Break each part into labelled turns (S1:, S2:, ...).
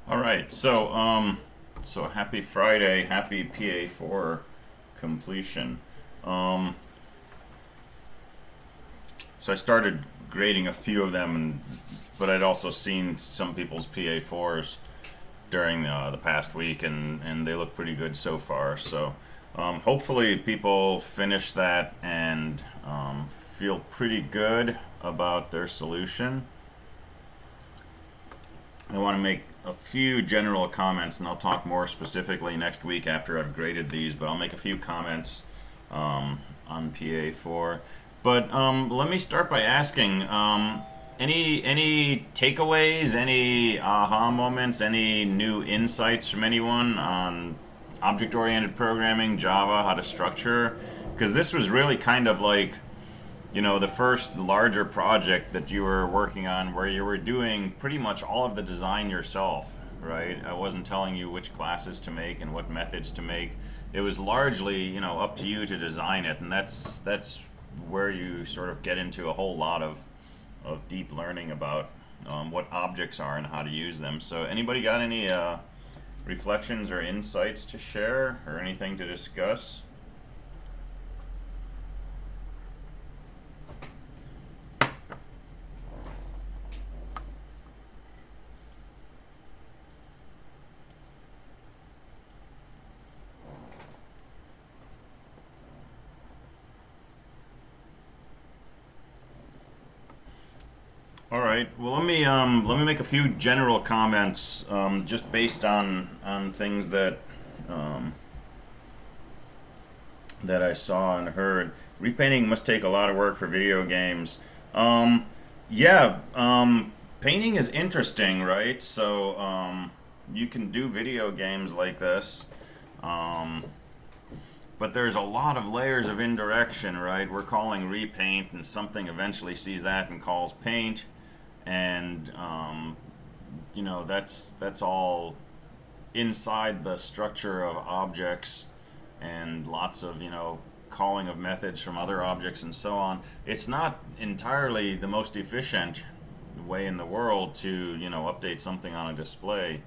S1: All right, so happy Friday, happy PA4 completion. Um, so I started grading a few of them, but I'd also seen some people's PA4s during the past week, and they look pretty good so far. So hopefully people finish that and feel pretty good about their solution. I want to make a few general comments, and I'll talk more specifically next week after I've graded these. But I'll make a few comments on PA4. But let me start by asking any takeaways, any aha moments, any new insights from anyone on object-oriented programming, Java, how to structure? Because this was really kind of like the first larger project that you were working on where you were doing pretty much all of the design yourself, right? I wasn't telling you which classes to make and what methods to make. It was largely, up to you to design it, and that's where you sort of get into a whole lot of deep learning about what objects are and how to use them. So, anybody got any reflections or insights to share or anything to discuss? All right. Well, let me make a few general comments, just based on things um, that I saw and heard. Repainting must take a lot of work for video games. Um, yeah. Painting is interesting, right? So you can do video games like this. Um, but there's a lot of layers of indirection, right? We're calling repaint, and something eventually sees that and calls paint, and that's all inside the structure of objects, and lots of calling of methods from other objects and so on. It's not entirely the most efficient way in the world to update something on a display.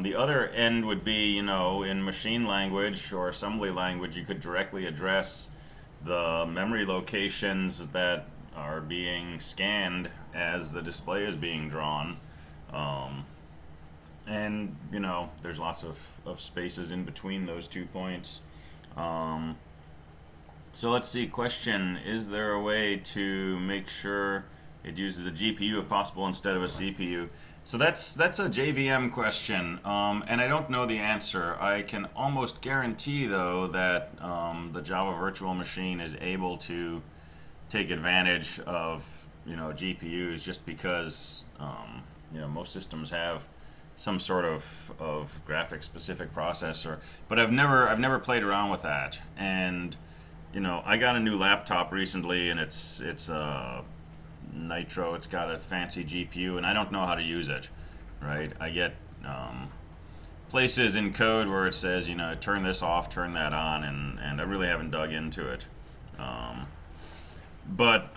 S1: The other end would be, in machine language or assembly language, you could directly address the memory locations that are being scanned as the display is being drawn. Um, and, there's lots of spaces in between those 2 points. Um, so let's see. Question: is there a way to make sure it uses a GPU if possible instead of a CPU? So that's a JVM question, and I don't know the answer. I can almost guarantee, though, that the Java virtual machine is able to take advantage of GPUs, just because most systems have some sort of graphics specific processor. But I've never played around with that, and I got a new laptop recently, and it's Nitro. It's got a fancy GPU, and I don't know how to use it. Right? I get places in code where it says, turn this off, turn that on, and I really haven't dug into it. Um, but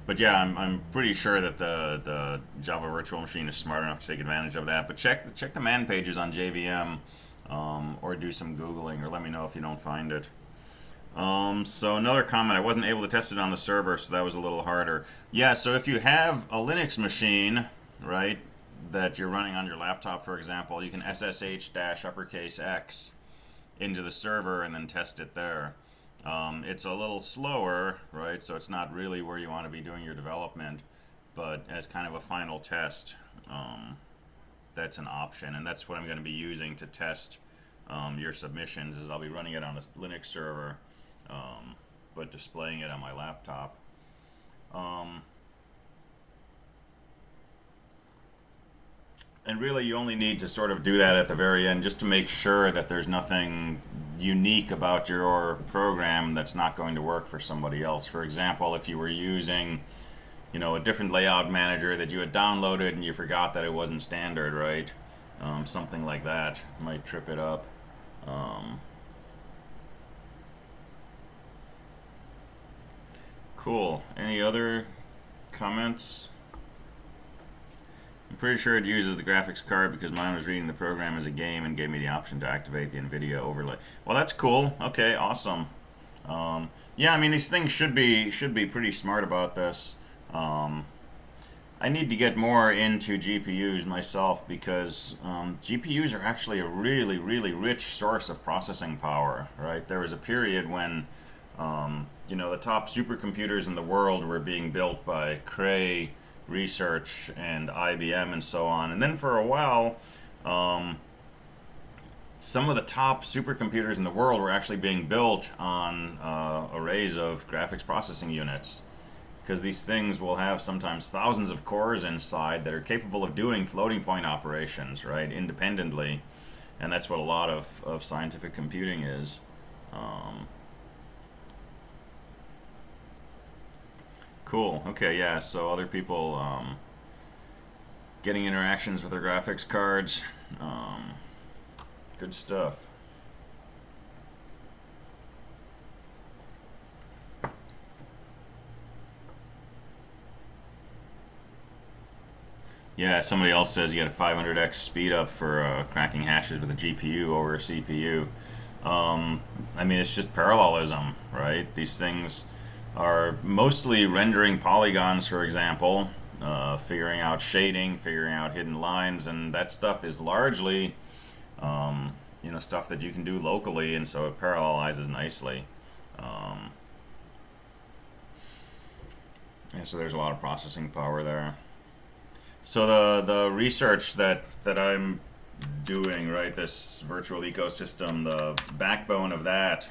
S1: but yeah, I'm pretty sure that the Java virtual machine is smart enough to take advantage of that. But check the man pages on JVM, or do some googling, or let me know if you don't find it. So another comment: I wasn't able to test it on the server, so that was a little harder. Yeah, so if you have a Linux machine, right, that you're running on your laptop, for example, you can SSH dash uppercase X into the server and then test it there. It's a little slower, right? So it's not really where you want to be doing your development, but as kind of a final test, um, that's an option, and that's what I'm going to be using to test your submissions. Is I'll be running it on a Linux server, um, but displaying it on my laptop. Um, and really, you only need to sort of do that at the very end, just to make sure that there's nothing unique about your program that's not going to work for somebody else. For example, if you were using a different layout manager that you had downloaded and you forgot that it wasn't standard, right? Something like that might trip it up. Um, cool. Any other comments? I'm pretty sure it uses the graphics card because mine was reading the program as a game and gave me the option to activate the NVIDIA overlay. Well, that's cool. Okay, awesome. Yeah, I mean these things should be pretty smart about this. Um, I need to get more into GPUs myself because GPUs are actually a really, really rich source of processing power, right? There was a period when, the top supercomputers in the world were being built by Cray Research and IBM and so on. And then for a while, um, some of the top supercomputers in the world were actually being built on arrays of graphics processing units because these things will have sometimes thousands of cores inside that are capable of doing floating point operations, right, independently. And that's what a lot of scientific computing is. Um, cool. Okay, yeah, so other people getting interactions with their graphics cards. Um, good stuff. Yeah, somebody else says you get a 500x speed up for cracking hashes with a GPU over a CPU. I mean, it's just parallelism, right? These things are mostly rendering polygons, for example, figuring out shading, figuring out hidden lines, and that stuff is largely, stuff that you can do locally, and so it parallelizes nicely. Um, and so there's a lot of processing power there. So the research that I'm doing, right, this virtual ecosystem, the backbone of that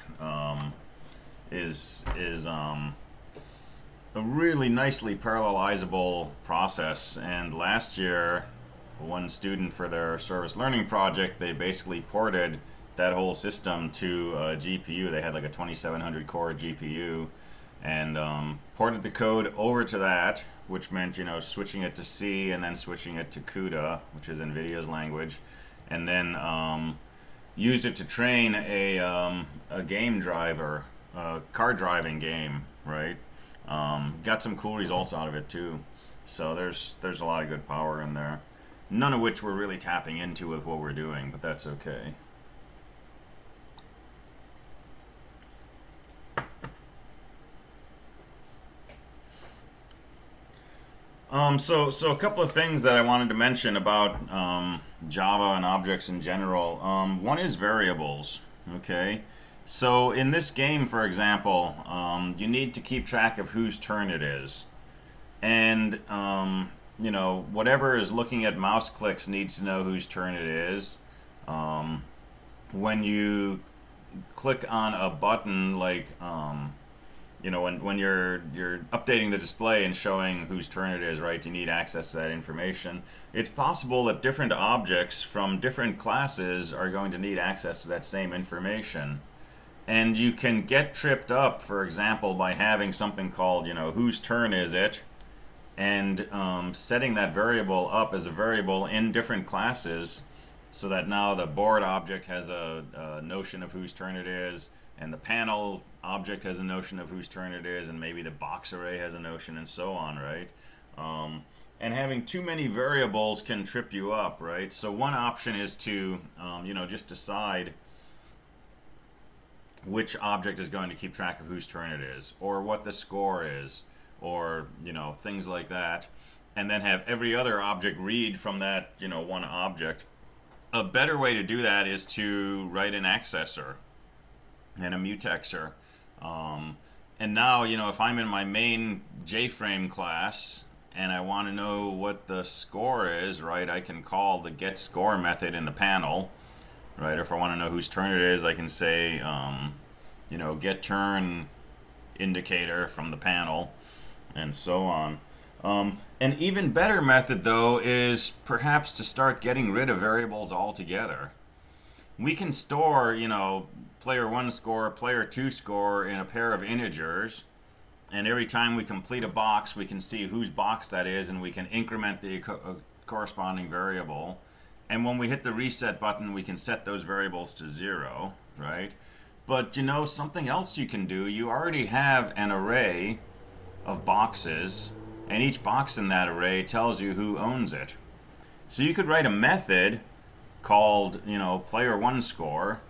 S1: is a really nicely parallelizable process. And last year, one student for their service learning project, they basically ported that whole system to a GPU. They had like a 2700 core GPU and ported the code over to that, which meant switching it to C and then switching it to CUDA, which is NVIDIA's language, and then used it to train a game driver, a car driving game, right? Got some cool results out of it too. So there's a lot of good power in there. None of which we're really tapping into with what we're doing, but that's okay. So a couple of things that I wanted to mention about Java and objects in general. One is variables. Okay, so in this game, for example, you need to keep track of whose turn it is, and whatever is looking at mouse clicks needs to know whose turn it is. Um, when you click on a button like when you're updating the display and showing whose turn it is, right, you need access to that information. It's possible that different objects from different classes are going to need access to that same information. And you can get tripped up, for example, by having something called, whose turn is it, and setting that variable up as a variable in different classes so that now the board object has a notion of whose turn it is, and the panel object has a notion of whose turn it is, and maybe the box array has a notion, and so on, right? And having too many variables can trip you up, right? So one option is to, just decide which object is going to keep track of whose turn it is, or what the score is, or things like that, and then have every other object read from that one object. A better way to do that is to write an accessor and a mutexer. And now, if I'm in my main JFrame class and I want to know what the score is, right, I can call the getScore method in the panel, right? Or if I want to know whose turn it is, I can say, getTurn indicator from the panel, and so on. An even better method, though, is perhaps to start getting rid of variables altogether. We can store, player 1 score, player 2 score in a pair of integers, and every time we complete a box, we can see whose box that is, and we can increment the corresponding variable. And when we hit the reset button, we can set those variables to 0, right? But something else you can do, you already have an array of boxes, and each box in that array tells you who owns it. So you could write a method called, player one score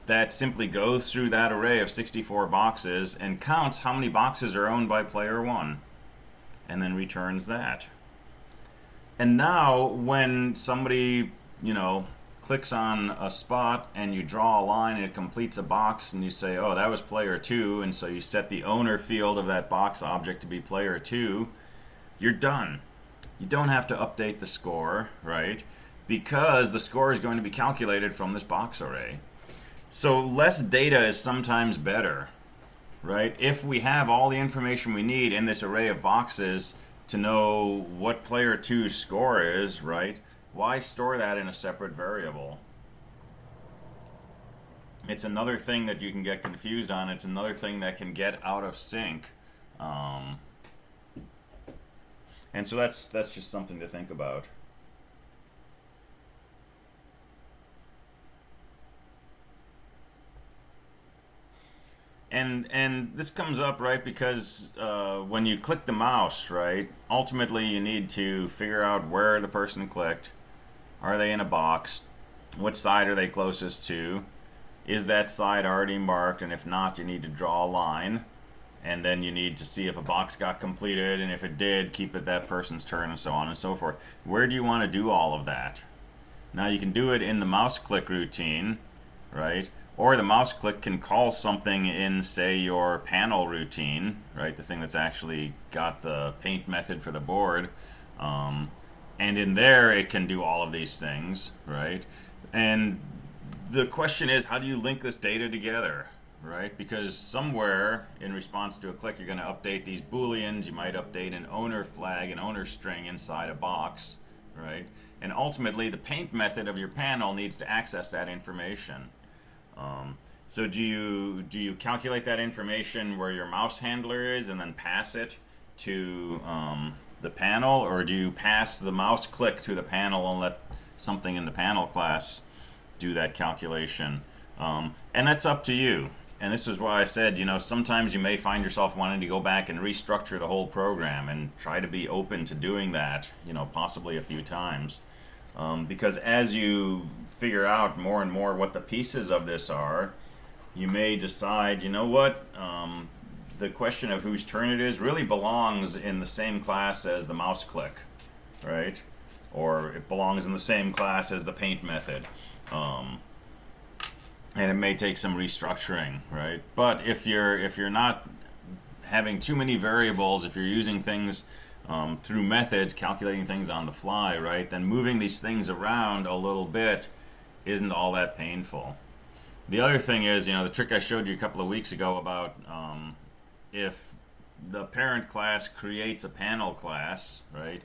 S1: that simply goes through that array of 64 boxes and counts how many boxes are owned by player one, and then returns that. And now when somebody, clicks on a spot and you draw a line and it completes a box and you say, oh, that was player two, and so you set the owner field of that box object to be player two, you're done. You don't have to update the score, right? Because the score is going to be calculated from this box array. So less data is sometimes better, right? If we have all the information we need in this array of boxes to know what player two's score is, right? Why store that in a separate variable? It's another thing that you can get confused on. It's another thing that can get out of sync. And so that's just something to think about. And this comes up, right, because when you click the mouse, right, ultimately you need to figure out where the person clicked. Are they in a box? What side are they closest to? Is that side already marked? And if not, you need to draw a line. And then you need to see if a box got completed, and if it did, keep it that person's turn, and so on and so forth. Where do you want to do all of that? Now you can do it in the mouse click routine, right? Or the mouse click can call something in, say, your panel routine, right? The thing that's actually got the paint method for the board. And in there, it can do all of these things, right? And the question is, how do you link this data together, right? Because somewhere in response to a click, you're going to update these booleans. You might update an owner flag, an owner string inside a box, right? And ultimately, the paint method of your panel needs to access that information. So do you calculate that information where your mouse handler is and then pass it to the panel, or do you pass the mouse click to the panel and let something in the panel class do that calculation? And that's up to you. And this is why I said, sometimes you may find yourself wanting to go back and restructure the whole program, and try to be open to doing that, possibly a few times. Because as you figure out more and more what the pieces of this are, you may decide, the question of whose turn it is really belongs in the same class as the mouse click, right? Or it belongs in the same class as the paint method. And it may take some restructuring, right? But if you're not having too many variables, if you're using things through methods, calculating things on the fly, right, then moving these things around a little bit isn't all that painful. The other thing is, the trick I showed you a couple of weeks ago about if the parent class creates a panel class, right,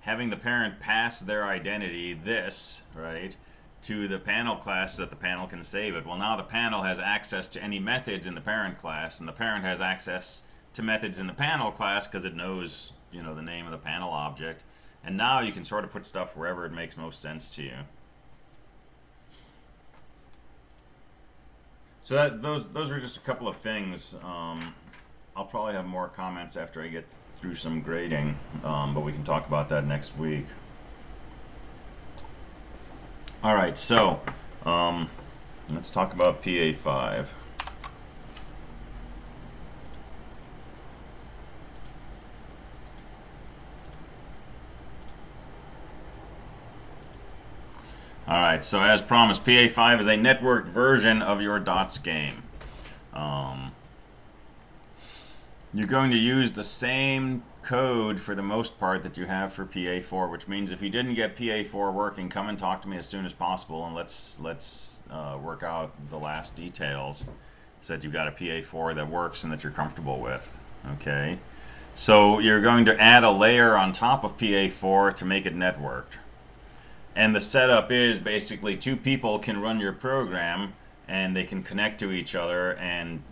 S1: having the parent pass their identity, this, right, to the panel class so that the panel can save it. Well, now the panel has access to any methods in the parent class, and the parent has access to methods in the panel class because it knows, the name of the panel object. And now you can sort of put stuff wherever it makes most sense to you. So those are just a couple of things. I'll probably have more comments after I get through some grading, but we can talk about that next week. All right, so let's talk about PA5. Alright, so as promised, PA5 is a networked version of your dots game. You're going to use the same code for the most part that you have for PA4, which means if you didn't get PA4 working, come and talk to me as soon as possible, and let's work out the last details so that you've got a PA4 that works and that you're comfortable with. Okay, so you're going to add a layer on top of PA4 to make it networked. And the setup is basically two people can run your program, and they can connect to each other and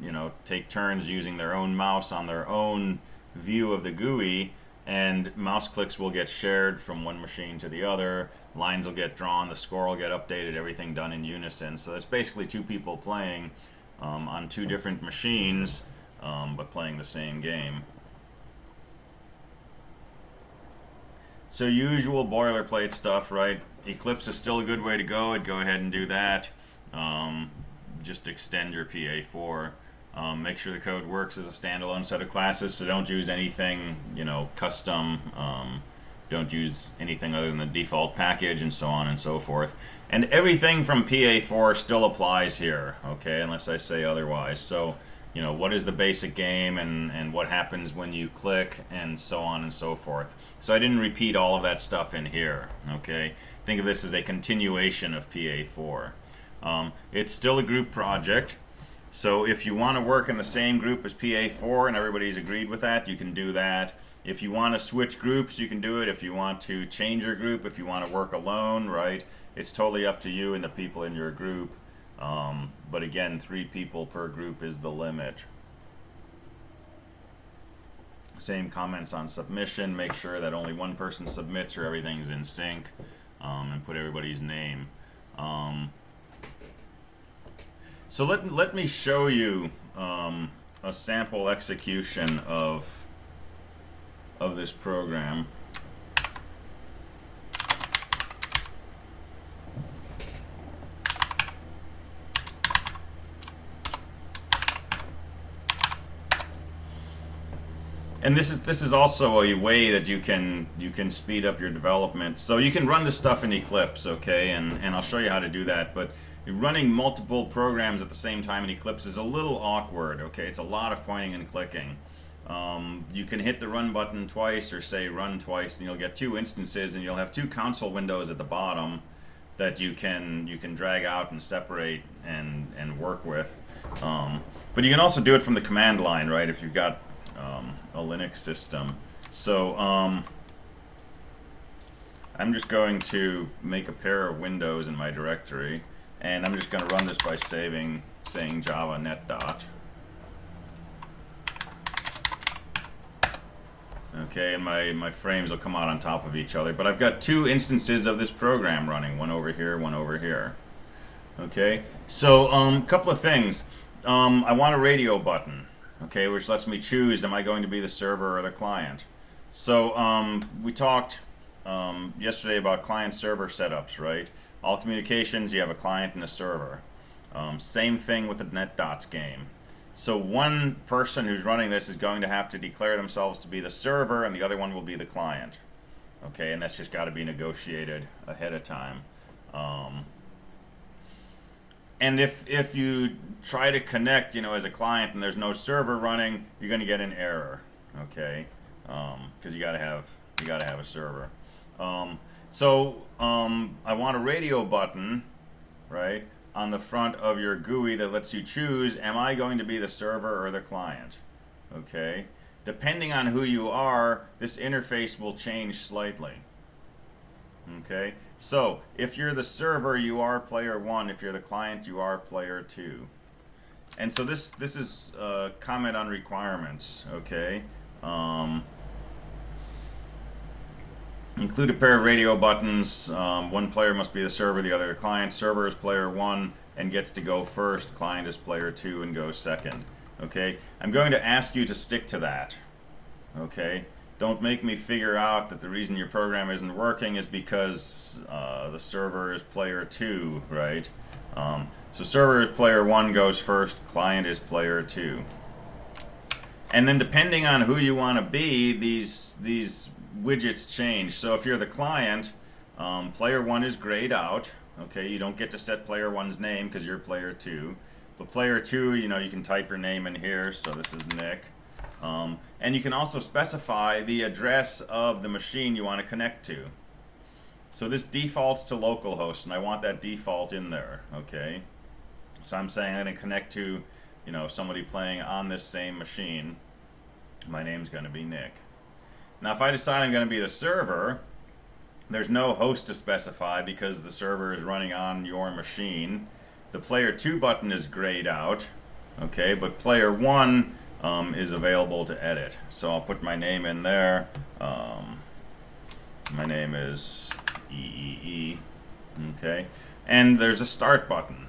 S1: take turns using their own mouse on their own view of the GUI, and mouse clicks will get shared from one machine to the other, lines will get drawn, the score will get updated, everything done in unison. So it's basically two people playing on two different machines, but playing the same game. So usual boilerplate stuff, right? Eclipse is still a good way to go. I'd go ahead and do that. Just extend your PA4. Make sure the code works as a standalone set of classes, so don't use anything, custom. Don't use anything other than the default package, and so on and so forth. And everything from PA4 still applies here, okay, unless I say otherwise. So, what is the basic game, and what happens when you click, and so on and so forth. So I didn't repeat all of that stuff in here, okay? Think of this as a continuation of PA4. It's still a group project. So if you want to work in the same group as PA4 and everybody's agreed with that, you can do that. If you want to switch groups, you can do it. If you want to change your group, if you want to work alone, right? It's totally up to you and the people in your group. But again, 3 people per group is the limit. Same comments on submission. Make sure that only one person submits or everything's in sync, and put everybody's name. So let me show you a sample execution of this program. And this is also a way that you can speed up your development. So you can run this stuff in Eclipse, okay? And I'll show you how to do that. But running multiple programs at the same time in Eclipse is a little awkward, okay? It's a lot of pointing and clicking. You can hit the run button twice, or say run twice, and you'll get 2 instances, and you'll have 2 console windows at the bottom that you can drag out and separate and work with. But you can also do it from the command line, right? If you've got a Linux system. So I'm just going to make a pair of windows in my directory, and I'm just going to run this by saying java net dot. Okay, and my frames will come out on top of each other, but I've got 2 instances of this program running, one over here, one over here. Okay, so a couple of things. I want a radio button, okay, which lets me choose, am I going to be the server or the client? So we talked yesterday about client-server setups, right? All communications, you have a client and a server. Same thing with the NetDots game. So one person who's running this is going to have to declare themselves to be the server, and the other one will be the client. Okay, and that's just got to be negotiated ahead of time. And if you try to connect, as a client, and there's no server running, you're going to get an error. Okay, because you got to have a server. So I want a radio button, right, on the front of your GUI that lets you choose, am I going to be the server or the client? Okay, depending on who you are, this interface will change slightly. Okay, so if you're the server, you are player 1. If you're the client, you are player 2. And so this is comment on requirements. Okay, include a pair of radio buttons. One player must be the server, the other the client. Server is player 1 and gets to go first. Client is player 2 and goes second. Okay, I'm going to ask you to stick to that. Okay, don't make me figure out that the reason your program isn't working is because the server is player 2, right? So server is player 1 goes first. Client is player 2. And then depending on who you want to be, these widgets change. So if you're the client, player 1 is grayed out. Okay, you don't get to set player 1's name because you're player 2. But player 2, you can type your name in here. So this is Nick. And you can also specify the address of the machine you want to connect to. So this defaults to localhost, and I want that default in there. Okay, so I'm saying I'm going to connect to, somebody playing on this same machine. My name's going to be Nick. Now, if I decide I'm going to be the server, there's no host to specify because the server is running on your machine. The player 2 button is grayed out, okay, but player 1 is available to edit. So I'll put my name in there. My name is EEE, okay, and there's a start button.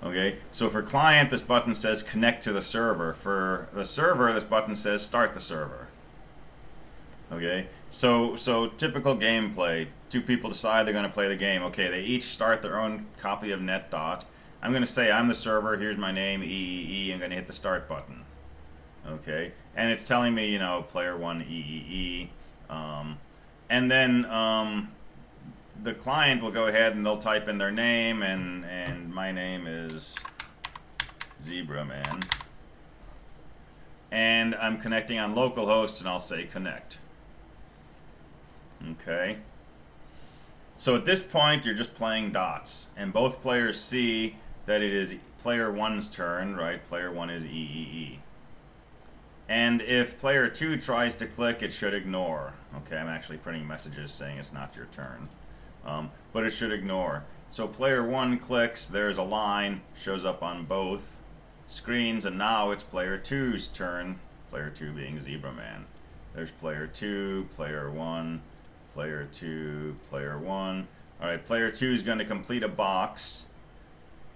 S1: Okay, so for client, this button says connect to the server. For the server, this button says start the server. Okay, so typical gameplay. Two people decide they're going to play the game. Okay, they each start their own copy of NetDot. I'm going to say I'm the server. Here's my name, EEE. I'm going to hit the start button. Okay, and it's telling me, you know, player one EEE. And then the client will go ahead and they'll type in their name, and my name is Zebra Man. And I'm connecting on localhost, and I'll say connect. Okay. So at this point, you're just playing dots, and both players see that it is player one's turn, right? Player one is EEE. And if player two tries to click, it should ignore. Okay, I'm actually printing messages saying it's not your turn. But it should ignore. So player one clicks, there's a line, shows up on both screens, and now it's player two's turn. Player two being Zebra Man. There's player two, player one, player two, player one. Alright, player two is going to complete a box.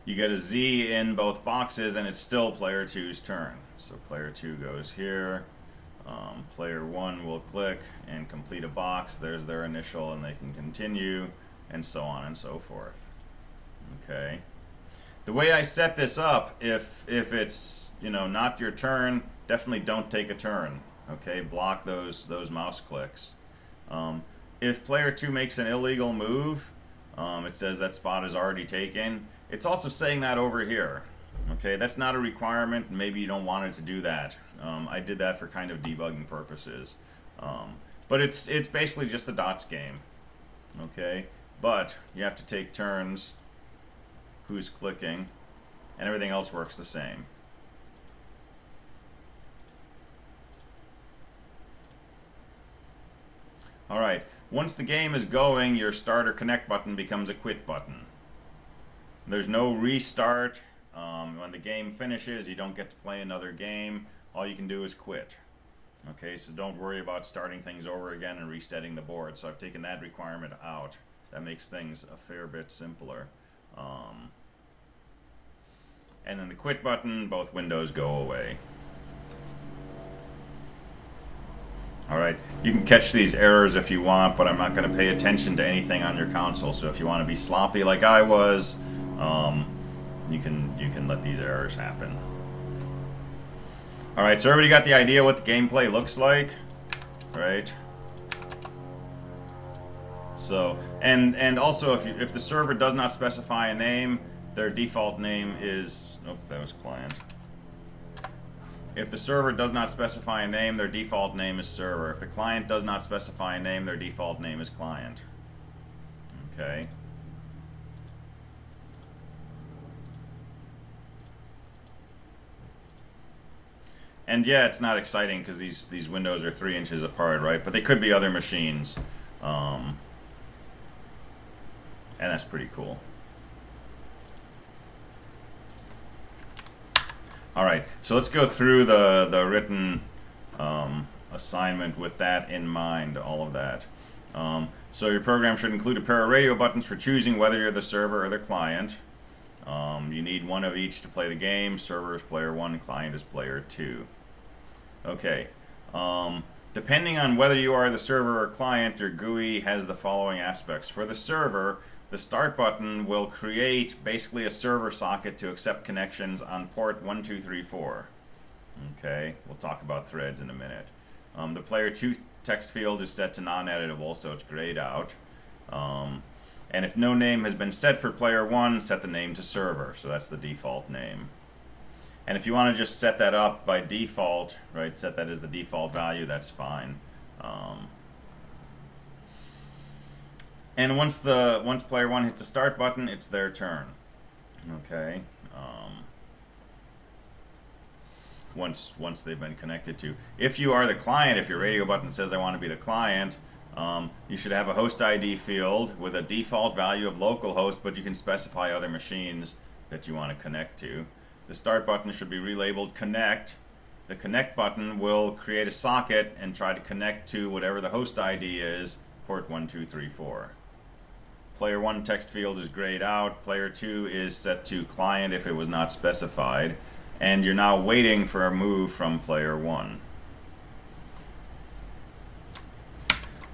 S1: You get a Z in both boxes, and it's still player two's turn. So player two goes here. Player one will click and complete a box. There's their initial, and they can continue, and so on and so forth. Okay. The way I set this up, if it's, you know, not your turn, definitely don't take a turn. Okay, block those mouse clicks. If player two makes an illegal move, it says that spot is already taken. It's also saying that over here. Okay, that's not a requirement. Maybe you don't want it to do that. I did that for kind of debugging purposes. But it's basically just a dots game. Okay, but you have to take turns. Who's clicking, and everything else works the same. Alright, once the game is going, your start or connect button becomes a quit button. There's no restart. When the game finishes, you don't get to play another game. All you can do is quit. Okay, so don't worry about starting things over again and resetting the board. So I've taken that requirement out. That makes things a fair bit simpler. And then the quit button, both windows go away. Alright, you can catch these errors if you want, but I'm not going to pay attention to anything on your console. So if you want to be sloppy like I was, you can let these errors happen. Alright, so everybody got the idea what the gameplay looks like? Right? So, and also if the server does not specify a name, their default name is, nope, that was client. If the server does not specify a name, their default name is server. If the client does not specify a name, their default name is client. Okay. And yeah, it's not exciting because these windows are 3 inches apart, right? But they could be other machines. And that's pretty cool. Alright, so let's go through the written assignment with that in mind, all of that. So your program should include a pair of radio buttons for choosing whether you're the server or the client. You need one of each to play the game. Server is player 1, client is player 2. Okay. Depending on whether you are the server or client, your GUI has the following aspects. For the server, the start button will create basically a server socket to accept connections on port 1234. Okay, we'll talk about threads in a minute. The player 2 text field is set to non-editable, so it's grayed out. And if no name has been set for player 1, set the name to server, so that's the default name. And if you want to just set that up by default, right, set that as the default value, that's fine. And once player 1 hits the start button, it's their turn. Okay. Once they've been connected to. If you are the client, if your radio button says I want to be the client, you should have a host ID field with a default value of localhost, but you can specify other machines that you want to connect to. The start button should be relabeled connect. The connect button will create a socket and try to connect to whatever the host ID is, port 1234. Player 1 text field is grayed out. Player 2 is set to client if it was not specified. And you're now waiting for a move from player 1.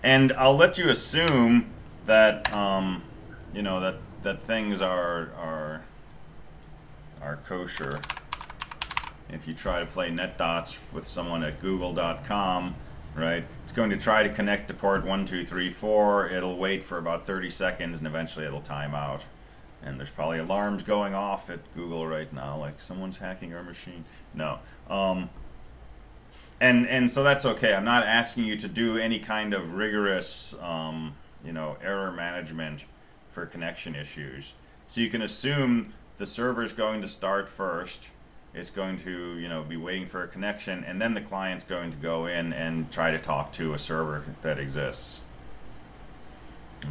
S1: And I'll let you assume that you know that things are kosher. If you try to play NetDots with someone at Google.com, right, it's going to try to connect to port 1234. It'll wait for about 30 seconds and eventually it'll time out. And there's probably alarms going off at Google right now, like someone's hacking our machine. No. And so that's okay. I'm not asking you to do any kind of rigorous, error management for connection issues. So you can assume the server's going to start first. It's going to, be waiting for a connection, and then the client's going to go in and try to talk to a server that exists.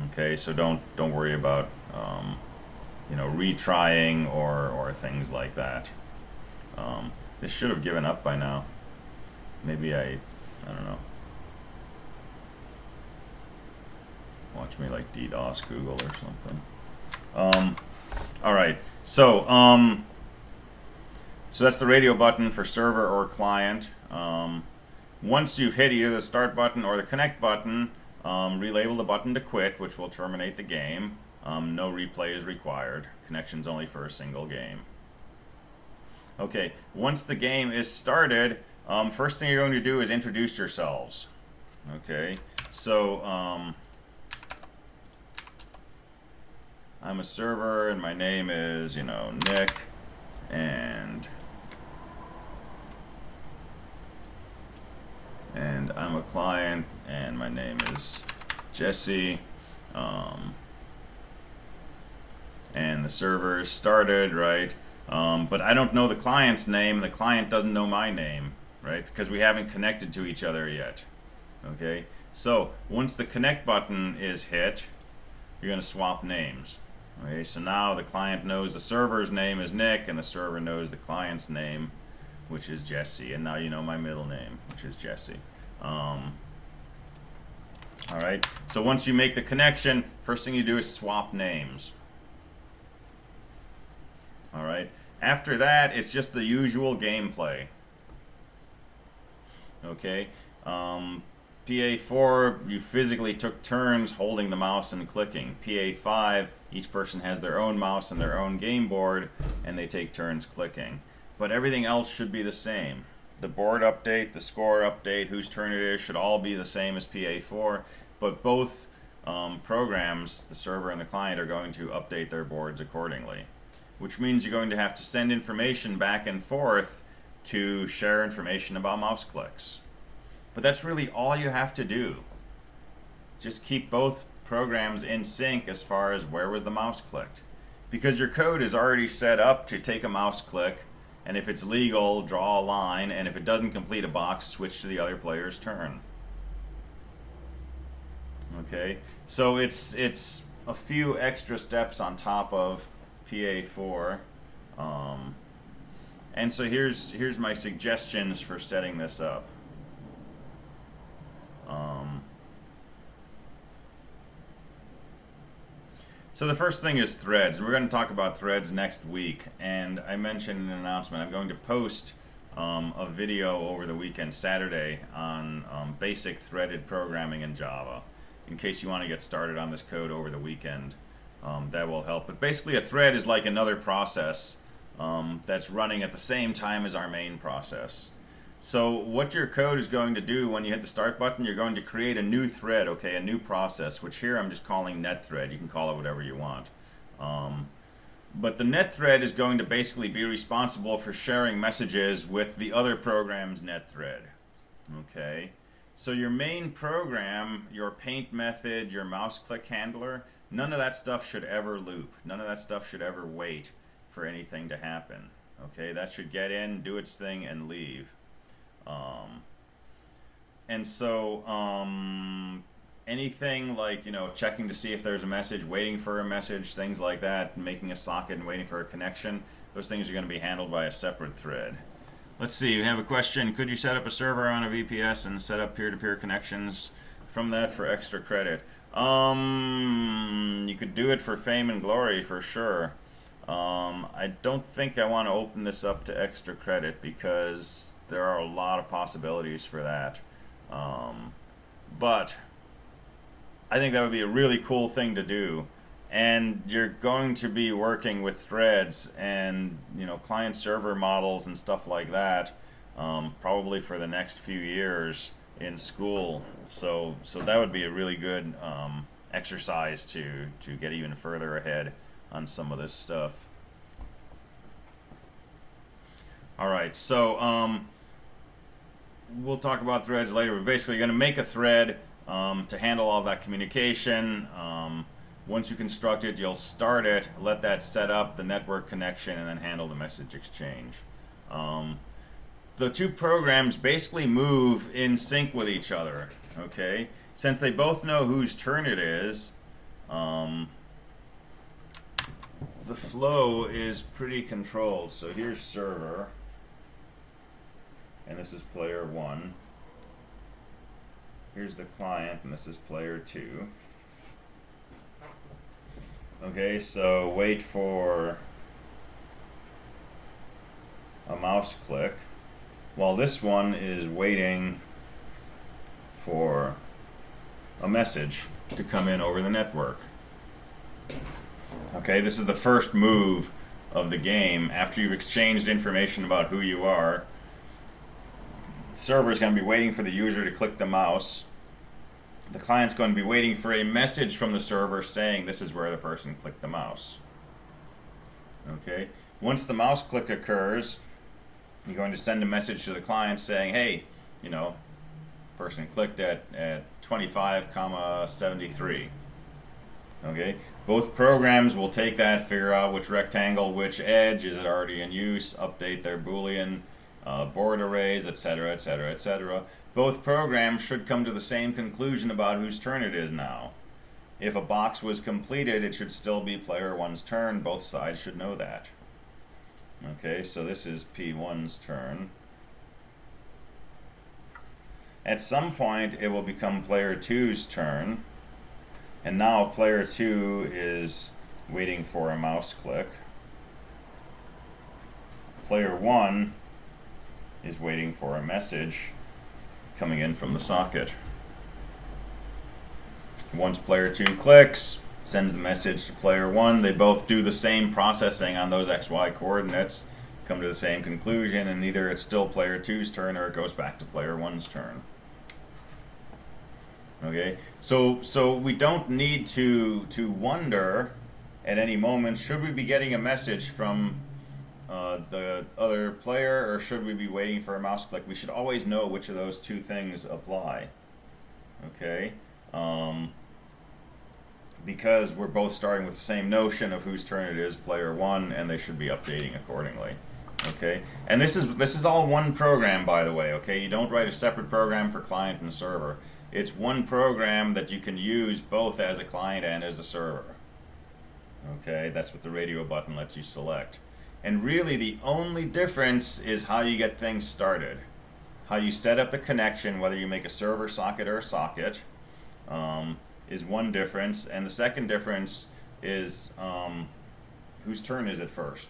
S1: Okay, so don't worry about, retrying or things like that. This should have given up by now. Maybe I don't know. Watch me like DDoS Google or something. All right. So that's the radio button for server or client. Once you've hit either the start button or the connect button, relabel the button to quit, which will terminate the game. No replay is required. Connection's only for a single game. Okay, once the game is started, first thing you're going to do is introduce yourselves. Okay, so I'm a server and my name is, Nick, and I'm a client and my name is Jesse. And the server is started, right? But I don't know the client's name, and the client doesn't know my name, right? Because we haven't connected to each other yet. Okay? So once the connect button is hit, you're going to swap names. Okay? So now the client knows the server's name is Nick, and the server knows the client's name, which is Jesse. And now you know my middle name, which is Jesse. All right? So once you make the connection, first thing you do is swap names. All right. After that, it's just the usual gameplay. Okay. PA4, you physically took turns holding the mouse and clicking. PA5, each person has their own mouse and their own game board, and they take turns clicking. But everything else should be the same. The board update, the score update, whose turn it is, should all be the same as PA4. But both programs, the server and the client, are going to update their boards accordingly, which means you're going to have to send information back and forth to share information about mouse clicks. But that's really all you have to do. Just keep both programs in sync as far as where was the mouse clicked. Because your code is already set up to take a mouse click, and if it's legal, draw a line, and if it doesn't complete a box, switch to the other player's turn. Okay, so it's a few extra steps on top of PA4, and so here's my suggestions for setting this up. So the first thing is threads. We're going to talk about threads next week, and I mentioned in an announcement I'm going to post a video over the weekend, Saturday, on basic threaded programming in Java, in case you want to get started on this code over the weekend. That will help. But basically a thread is like another process that's running at the same time as our main process. So what your code is going to do when you hit the start button, you're going to create a new thread, okay, a new process, which here I'm just calling net thread. You can call it whatever you want. But the net thread is going to basically be responsible for sharing messages with the other program's net thread. Okay, so your main program, your paint method, your mouse click handler, none of that stuff should ever loop. None of that stuff should ever wait for anything to happen. Okay, that should get in, do its thing, and leave. And so anything like, checking to see if there's a message, waiting for a message, things like that, making a socket and waiting for a connection, those things are going to be handled by a separate thread. Let's see, we have a question. Could you set up a server on a VPS and set up peer-to-peer connections from that for extra credit? You could do it for fame and glory for sure. I don't think I want to open this up to extra credit because there are a lot of possibilities for that. But I think that would be a really cool thing to do. And you're going to be working with threads and client server models and stuff like that, probably for the next few years in school. So that would be a really good exercise to get even further ahead on some of this stuff. All right, so we'll talk about threads later. We're basically going to make a thread to handle all that communication. Once you construct it, you'll start it, let that set up the network connection, and then handle the message exchange. The two programs basically move in sync with each other, okay? Since they both know whose turn it is, the flow is pretty controlled. So here's server, and this is player 1. Here's the client, and this is player 2. Okay, so wait for a mouse click, while this one is waiting for a message to come in over the network. Okay, this is the first move of the game. After you've exchanged information about who you are, the server is going to be waiting for the user to click the mouse. The client's going to be waiting for a message from the server saying this is where the person clicked the mouse. Okay, once the mouse click occurs, you're going to send a message to the client saying, hey, person clicked at 25,73. Okay, both programs will take that, figure out which rectangle, which edge, is it already in use, update their Boolean, board arrays, etc., etc., etc. Both programs should come to the same conclusion about whose turn it is now. If a box was completed, it should still be player 1's turn. Both sides should know that. Okay, so this is P1's turn. At some point, it will become player 2's turn. And now player 2 is waiting for a mouse click. Player 1 is waiting for a message coming in from the socket. Once player 2 clicks, sends the message to player 1. They both do the same processing on those XY coordinates, come to the same conclusion, and either it's still player 2's turn or it goes back to player 1's turn. Okay, so we don't need to wonder at any moment, should we be getting a message from the other player, or should we be waiting for a mouse click? We should always know which of those two things apply. Okay, because we're both starting with the same notion of whose turn it is, player 1, and they should be updating accordingly. Okay, and this is all one program, by the way. Okay, you don't write a separate program for client and server. It's one program that you can use both as a client and as a server. Okay, that's what the radio button lets you select. And really the only difference is how you get things started. How you set up the connection, whether you make a server socket or a socket, is one difference. And the second difference is whose turn is it first,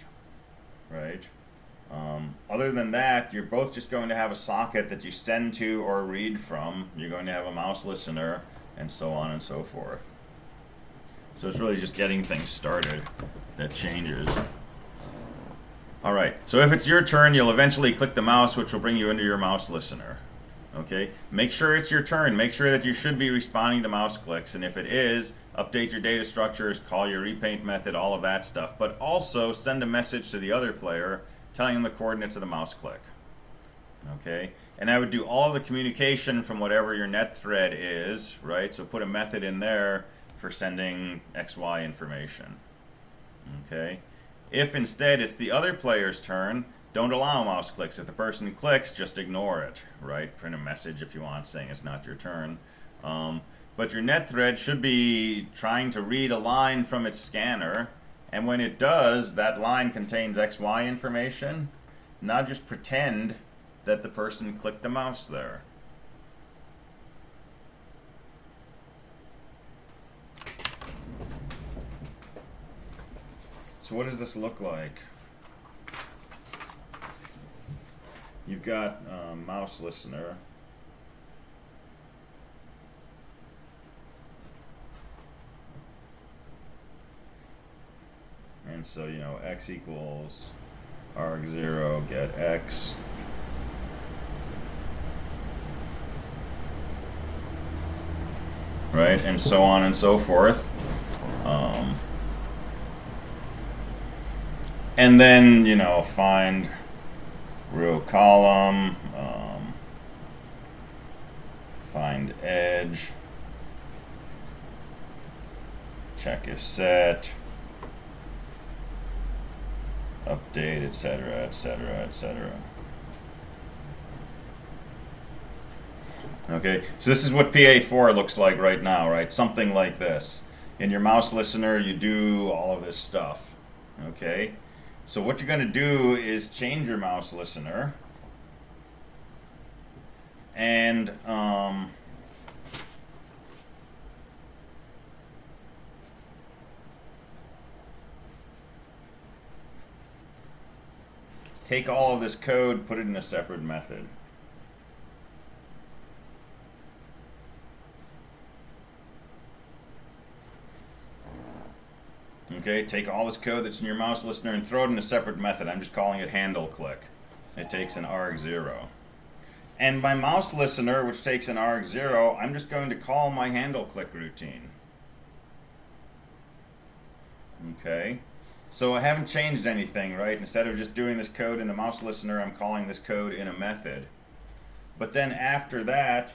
S1: right? Other than that, you're both just going to have a socket that you send to or read from. You're going to have a mouse listener, and so on and so forth. So it's really just getting things started that changes. Alright, so if it's your turn, you'll eventually click the mouse, which will bring you into your mouse listener. Okay, make sure it's your turn. Make sure that you should be responding to mouse clicks, and if it is, update your data structures, call your repaint method, all of that stuff. But also send a message to the other player telling them the coordinates of the mouse click. Okay, and I would do all the communication from whatever your net thread is, right? So put a method in there for sending XY information. Okay, if instead it's the other player's turn, don't allow mouse clicks. If the person clicks, just ignore it, right? Print a message if you want saying it's not your turn. But your net thread should be trying to read a line from its scanner, and when it does, that line contains XY information. Now just pretend that the person clicked the mouse there. So what does this look like? You've got mouse listener. So, you know, x equals arg0 get x. Right, and so on and so forth. And then, you know, find row column, find edge, check if set, update, etc., etc., etc. Okay, so this is what PA4 looks like right now, right? Something like this. In your mouse listener, you do all of this stuff. Okay, so what you're going to do is change your mouse listener and take all of this code, put it in a separate method. Okay, take all this code that's in your mouse listener and throw it in a separate method. I'm just calling it handle click. It takes an arg0. And my mouse listener, which takes an arg0, I'm just going to call my handle click routine. Okay, so I haven't changed anything, right? Instead of just doing this code in the mouse listener, I'm calling this code in a method. But then after that,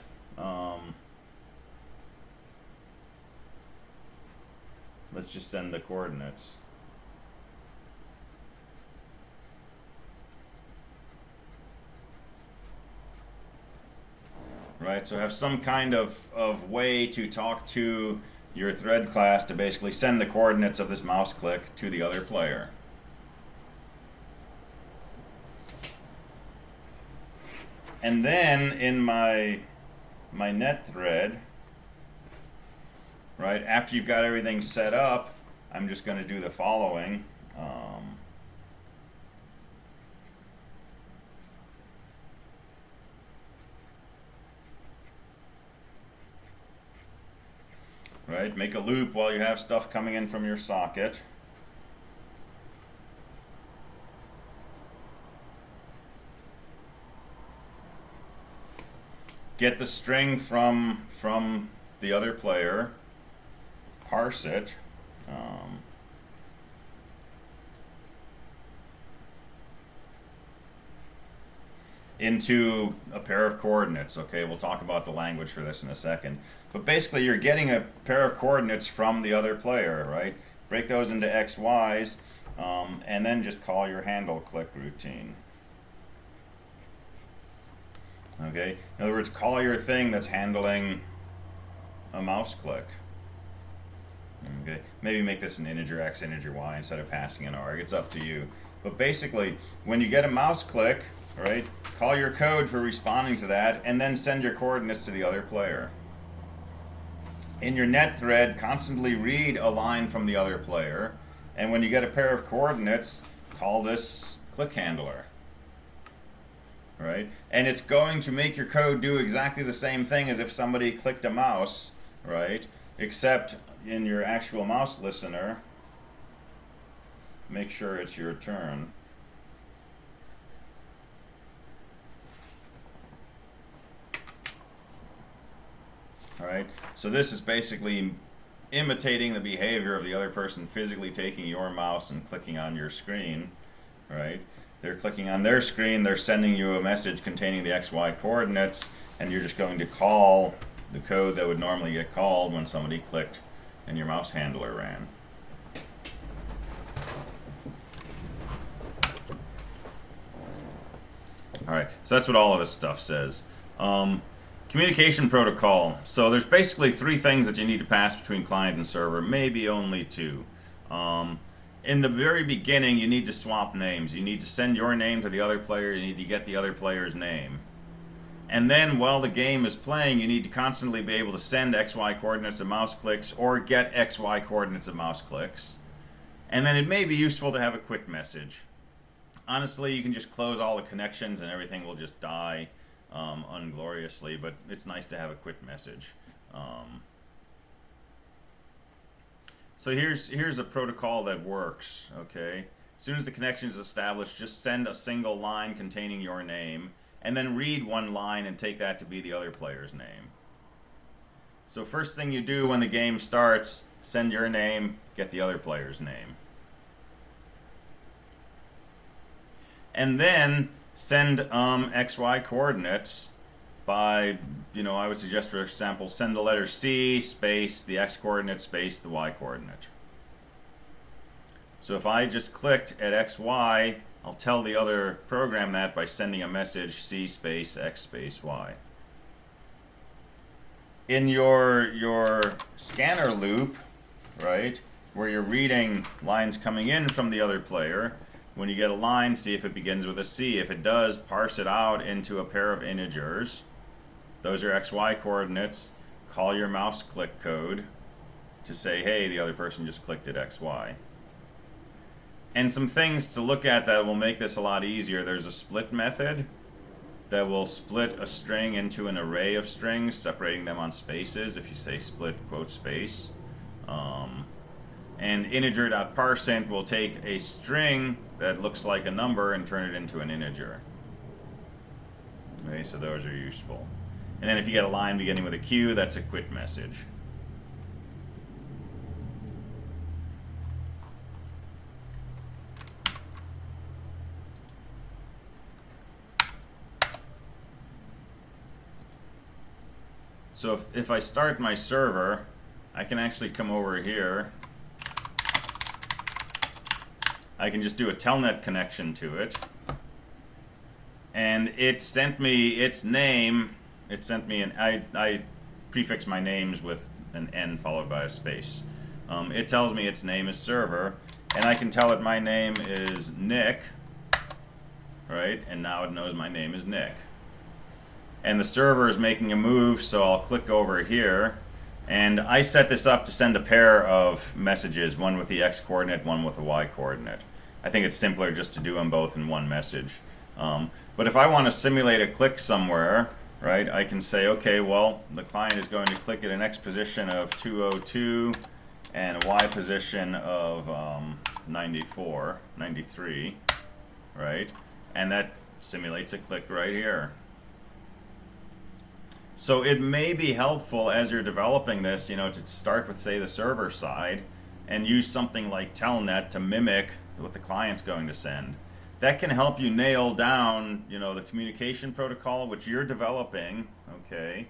S1: let's just send the coordinates. Right, so have some kind of way to talk to your thread class to basically send the coordinates of this mouse click to the other player. And then in my net thread, right, after you've got everything set up, I'm just going to do the following. Right, make a loop while you have stuff coming in from your socket. Get the string from the other player, parse it, into a pair of coordinates. Okay, we'll talk about the language for this in a second. But basically, you're getting a pair of coordinates from the other player, right? Break those into x, y's, and then just call your handle click routine. Okay, in other words, call your thing that's handling a mouse click. Okay, maybe make this an integer x, integer y instead of passing an arg. It's up to you. But basically, when you get a mouse click, right, call your code for responding to that, and then send your coordinates to the other player. In your net thread, constantly read a line from the other player, and when you get a pair of coordinates, call this click handler. Right? And it's going to make your code do exactly the same thing as if somebody clicked a mouse, right? Except in your actual mouse listener, make sure it's your turn. All right, so this is basically imitating the behavior of the other person physically taking your mouse and clicking on your screen, right? They're clicking on their screen, they're sending you a message containing the XY coordinates, and you're just going to call the code that would normally get called when somebody clicked and your mouse handler ran. All right, so that's what all of this stuff says. Communication protocol. So there's basically three things that you need to pass between client and server, maybe only two. In the very beginning, you need to swap names. You need to send your name to the other player. You need to get the other player's name. And then while the game is playing, you need to constantly be able to send XY coordinates of mouse clicks or get XY coordinates of mouse clicks. And then it may be useful to have a quit message. Honestly, you can just close all the connections and everything will just die ungloriously, but it's nice to have a quit message. So here's a protocol that works, okay? As soon as the connection is established, just send a single line containing your name, and then read one line and take that to be the other player's name. So first thing you do when the game starts, send your name, get the other player's name. And then send XY coordinates by, I would suggest, for example, send the letter C space the X coordinate space the Y coordinate. So if I just clicked at XY, I'll tell the other program that by sending a message C space X space Y. In your scanner loop, right, where you're reading lines coming in from the other player, when you get a line, see if it begins with a C. If it does, parse it out into a pair of integers. Those are XY coordinates. Call your mouse click code to say, hey, the other person just clicked at XY. And some things to look at that will make this a lot easier. There's a split method that will split a string into an array of strings, separating them on spaces if you say split quote space. And integer.parseInt will take a string that looks like a number and turn it into an integer. Okay, so those are useful. And then if you get a line beginning with a Q, that's a quit message. So if I start my server, I can actually come over here. I can just do a telnet connection to it. And it sent me its name. It sent me I prefix my names with an N followed by a space. It tells me its name is server, and I can tell it my name is Nick, right? And now it knows my name is Nick. And the server is making a move, so I'll click over here. And I set this up to send a pair of messages, one with the X coordinate, one with the Y coordinate. I think it's simpler just to do them both in one message. But if I want to simulate a click somewhere, right, I can say, okay, well, the client is going to click at an X position of 202 and a Y position of 93, right? And that simulates a click right here. So it may be helpful as you're developing this, to start with, say, the server side and use something like Telnet to mimic what the client's going to send. That can help you nail down, the communication protocol which you're developing, okay?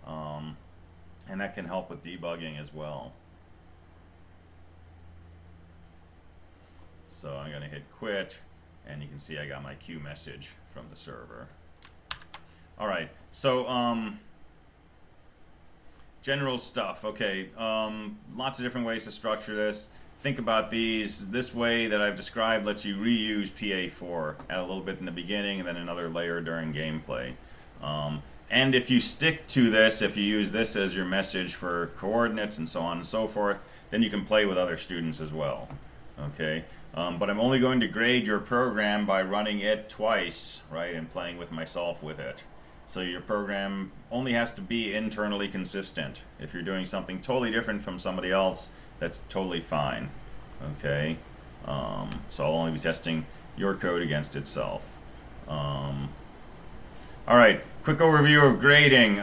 S1: And that can help with debugging as well. So I'm going to hit quit, and you can see I got my Q message from the server. All right, so general stuff. Okay, lots of different ways to structure this. Think about these. This way that I've described lets you reuse PA4. Add a little bit in the beginning and then another layer during gameplay. And if you stick to this, if you use this as your message for coordinates and so on and so forth, then you can play with other students as well. Okay, but I'm only going to grade your program by running it twice, right, and playing with myself with it. So your program only has to be internally consistent. If you're doing something totally different from somebody else, that's totally fine. Okay, so I'll only be testing your code against itself. All right, quick overview of grading.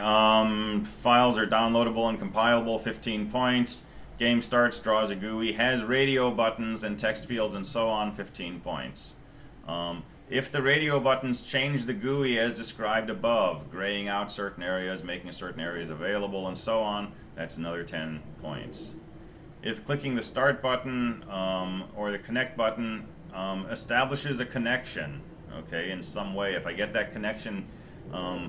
S1: Files are downloadable and compilable, 15 points. Game starts, draws a GUI, has radio buttons and text fields and so on, 15 points. If the radio buttons change the GUI as described above, graying out certain areas, making certain areas available, and so on, that's another 10 points. If clicking the start button or the connect button establishes a connection, okay, in some way, if I get that connection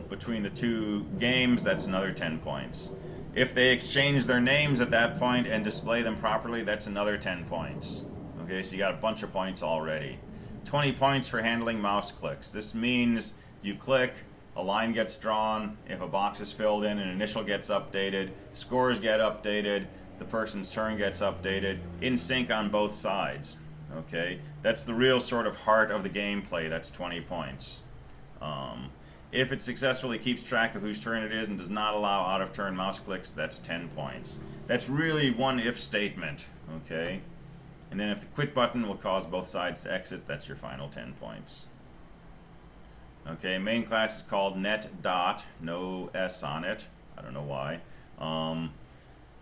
S1: between the two games, that's another 10 points. If they exchange their names at that point and display them properly, that's another 10 points. Okay, so you got a bunch of points already. 20 points for handling mouse clicks. This means you click, a line gets drawn, if a box is filled in, an initial gets updated, scores get updated, the person's turn gets updated, in sync on both sides. Okay, that's the real sort of heart of the gameplay. That's 20 points. If it successfully keeps track of whose turn it is and does not allow out-of-turn mouse clicks, that's 10 points. That's really one if statement, okay? And then if the quit button will cause both sides to exit, that's your final 10 points. Okay, main class is called net dot, no S on it. I don't know why.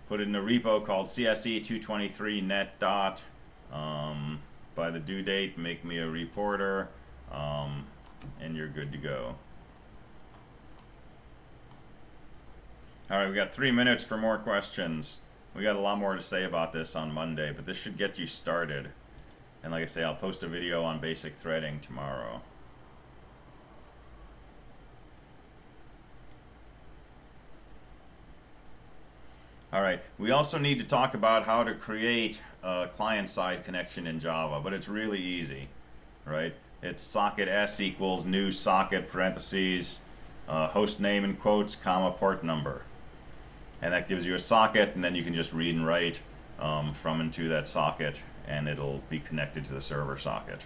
S1: Put it in a repo called CSE223 net dot. By the due date, make me a reporter, and you're good to go. All right, we got 3 minutes for more questions. We got a lot more to say about this on Monday, but this should get you started. And like I say, I'll post a video on basic threading tomorrow. All right, we also need to talk about how to create a client-side connection in Java, but it's really easy, right? It's socket s equals new socket parentheses, host name in quotes, comma, port number. And that gives you a socket, and then you can just read and write from and to that socket, and it'll be connected to the server socket.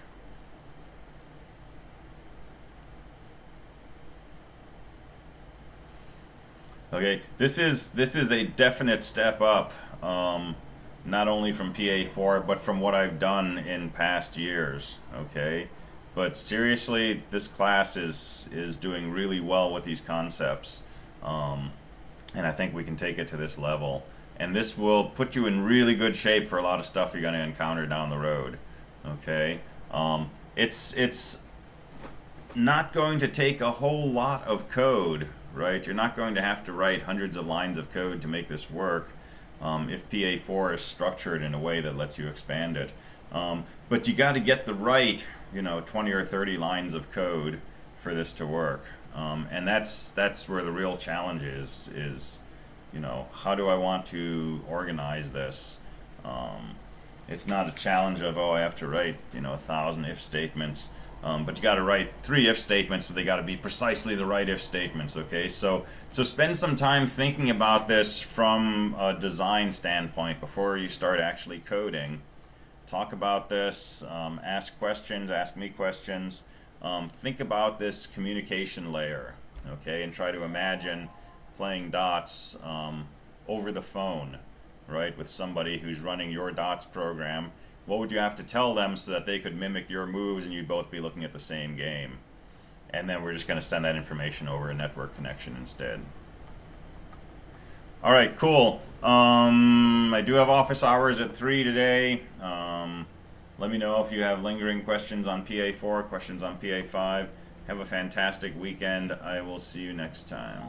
S1: Okay, this is a definite step up, not only from PA4, but from what I've done in past years. Okay, but seriously, this class is doing really well with these concepts, and I think we can take it to this level. And this will put you in really good shape for a lot of stuff you're going to encounter down the road. Okay, it's not going to take a whole lot of code. Right? You're not going to have to write hundreds of lines of code to make this work if PA4 is structured in a way that lets you expand it. But you got to get the right, 20 or 30 lines of code for this to work. And that's where the real challenge is, how do I want to organize this? It's not a challenge of, I have to write, 1,000 if statements. But you got to write 3 if statements, but they got to be precisely the right if statements. Okay, so spend some time thinking about this from a design standpoint before you start actually coding. Talk about this, ask questions, ask me questions. Think about this communication layer, okay, and try to imagine playing dots over the phone, right, with somebody who's running your dots program. What would you have to tell them so that they could mimic your moves and you'd both be looking at the same game? And then we're just going to send that information over a network connection instead. All right, cool. I do have office hours at 3 today. Let me know if you have lingering questions on PA4, questions on PA5. Have a fantastic weekend. I will see you next time.